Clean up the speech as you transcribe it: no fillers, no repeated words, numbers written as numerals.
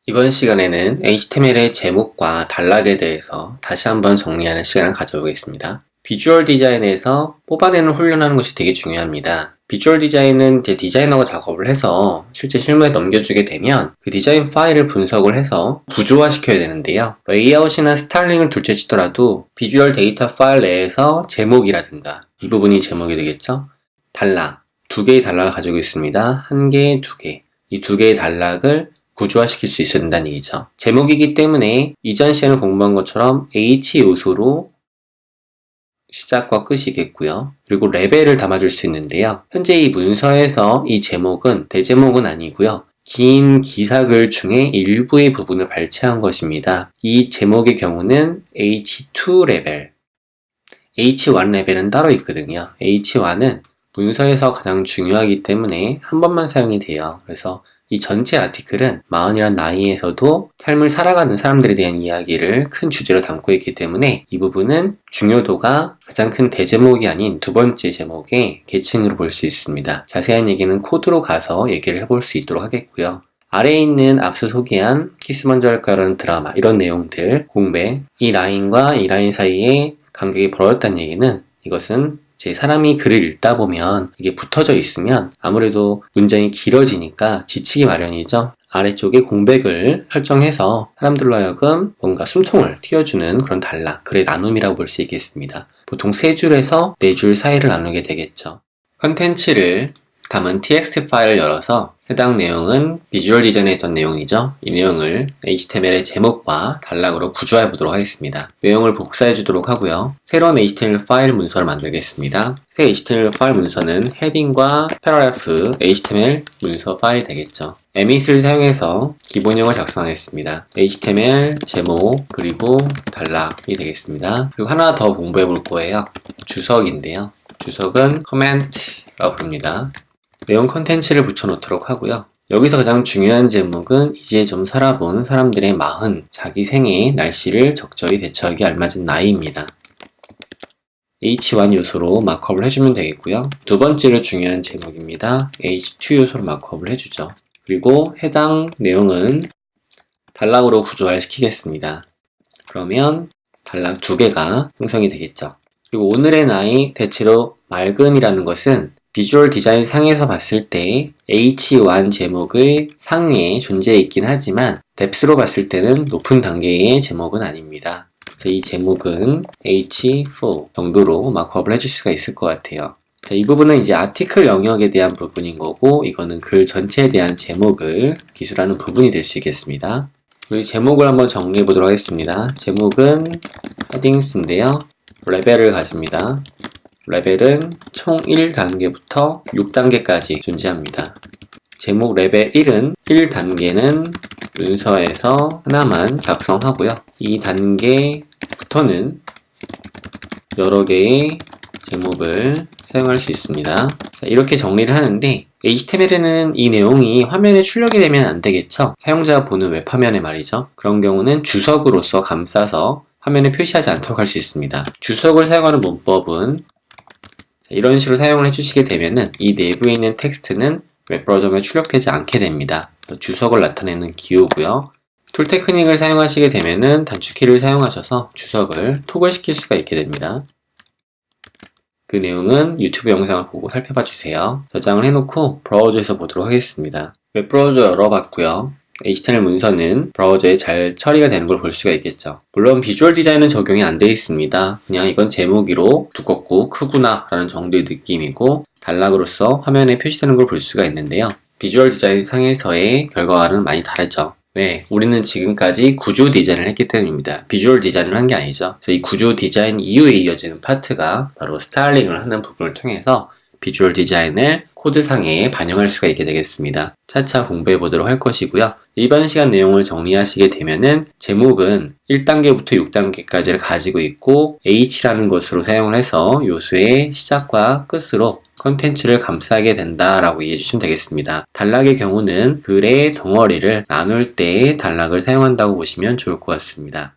이번 시간에는 HTML의 제목과 단락에 대해서 다시 한번 정리하는 시간을 가져보겠습니다. 비주얼 디자인에서 뽑아내는 훈련하는 것이 되게 중요합니다. 비주얼 디자인은 이제 디자이너가 작업을 해서 실제 실무에 넘겨주게 되면 그 디자인 파일을 분석을 해서 구조화시켜야 되는데요. 레이아웃이나 스타일링을 둘째 치더라도 비주얼 데이터 파일 내에서 제목이라든가 이 부분이 제목이 되겠죠. 단락, 두 개의 단락을 가지고 있습니다. 한 개, 두 개. 이 두 개의 단락을 구조화시킬 수 있어야 된다는 얘기죠. 제목이기 때문에 이전 시간에 공부한 것처럼 H 요소로 시작과 끝이겠고요. 그리고 레벨을 담아줄 수 있는데요. 현재 이 문서에서 이 제목은 대제목은 아니고요. 긴 기사글 중에 일부의 부분을 발췌한 것입니다. 이 제목의 경우는 H2 레벨, H1 레벨은 따로 있거든요. H1은 문서에서 가장 중요하기 때문에 한 번만 사용이 돼요. 그래서 이 전체 아티클은 마흔이란 나이에서도 삶을 살아가는 사람들에 대한 이야기를 큰 주제로 담고 있기 때문에 이 부분은 중요도가 가장 큰 대제목이 아닌 두 번째 제목의 계층으로 볼 수 있습니다. 자세한 얘기는 코드로 가서 얘기를 해볼 수 있도록 하겠고요. 아래에 있는 앞서 소개한 키스 먼저 할까라는 드라마 이런 내용들 공백, 이 라인과 이 라인 사이에 간격이 벌어졌다는 얘기는 이것은 제 사람이 글을 읽다 보면 이게 붙어져 있으면 아무래도 문장이 길어지니까 지치기 마련이죠. 아래쪽에 공백을 설정해서 사람들로 하여금 뭔가 숨통을 틔워주는 그런 단락, 글의 나눔이라고 볼 수 있겠습니다. 보통 3줄에서 4줄 사이를 나누게 되겠죠. 컨텐츠를 담은 txt 파일을 열어서 해당 내용은 비주얼 디자인에 있던 내용이죠. 이 내용을 HTML의 제목과 단락으로 구조해 보도록 하겠습니다. 내용을 복사해 주도록 하고요. 새로운 HTML 파일 문서를 만들겠습니다. 새 HTML 파일 문서는 헤딩과 패러그래프 HTML 문서 파일이 되겠죠. emit을 사용해서 기본형을 작성하겠습니다. HTML 제목 그리고 단락이 되겠습니다. 그리고 하나 더 공부해 볼 거예요. 주석인데요. 주석은 커멘트라고 부릅니다. 내용 컨텐츠를 붙여놓도록 하고요. 여기서 가장 중요한 제목은 이제 좀 살아본 사람들의 마흔, 자기 생애, 날씨를 적절히 대처하기 알맞은 나이입니다. H1 요소로 마크업을 해주면 되겠고요. 두 번째로 중요한 제목입니다. H2 요소로 마크업을 해주죠. 그리고 해당 내용은 단락으로 구조화를 시키겠습니다. 그러면 단락 두 개가 형성이 되겠죠. 그리고 오늘의 나이, 대체로 맑음이라는 것은 비주얼 디자인 상에서 봤을 때 H1 제목의 상위에 존재해 있긴 하지만 뎁스로 봤을 때는 높은 단계의 제목은 아닙니다. 그래서 이 제목은 H4 정도로 마크업을 해줄 수가 있을 것 같아요. 자, 이 부분은 이제 아티클 영역에 대한 부분인 거고 이거는 글 전체에 대한 제목을 기술하는 부분이 될 수 있겠습니다. 우리 제목을 한번 정리해 보도록 하겠습니다. 제목은 헤딩스인데요. 레벨을 가집니다. 레벨은 총 1단계부터 6단계까지 존재합니다. 제목 레벨 1은 1단계는 문서에서 하나만 작성하고요. 2단계부터는 여러 개의 제목을 사용할 수 있습니다. 자, 이렇게 정리를 하는데 HTML에는 이 내용이 화면에 출력이 되면 안 되겠죠? 사용자가 보는 웹화면에 말이죠. 그런 경우는 주석으로서 감싸서 화면에 표시하지 않도록 할 수 있습니다. 주석을 사용하는 문법은 이런 식으로 사용을 해주시게 되면은 이 내부에 있는 텍스트는 웹브라우저에 출력되지 않게 됩니다. 주석을 나타내는 기호고요. 툴 테크닉을 사용하시게 되면은 단축키를 사용하셔서 주석을 토글시킬 수가 있게 됩니다. 그 내용은 유튜브 영상을 보고 살펴봐 주세요. 저장을 해놓고 브라우저에서 보도록 하겠습니다. 웹브라우저 열어봤고요. HTML 문서는 브라우저에 잘 처리가 되는 걸 볼 수가 있겠죠. 물론 비주얼 디자인은 적용이 안 되어 있습니다. 그냥 이건 제목이로 두껍고 크구나 라는 정도의 느낌이고 단락으로서 화면에 표시되는 걸 볼 수가 있는데요. 비주얼 디자인 상에서의 결과와는 많이 다르죠. 왜? 우리는 지금까지 구조 디자인을 했기 때문입니다. 비주얼 디자인을 한 게 아니죠. 그래서 이 구조 디자인 이후에 이어지는 파트가 바로 스타일링을 하는 부분을 통해서 비주얼 디자인을 코드상에 반영할 수가 있게 되겠습니다. 차차 공부해 보도록 할 것이고요. 이번 시간 내용을 정리하시게 되면은 제목은 1단계부터 6단계까지를 가지고 있고 H라는 것으로 사용을 해서 요소의 시작과 끝으로 컨텐츠를 감싸게 된다라고 이해해 주시면 되겠습니다. 단락의 경우는 글의 덩어리를 나눌 때 단락을 사용한다고 보시면 좋을 것 같습니다.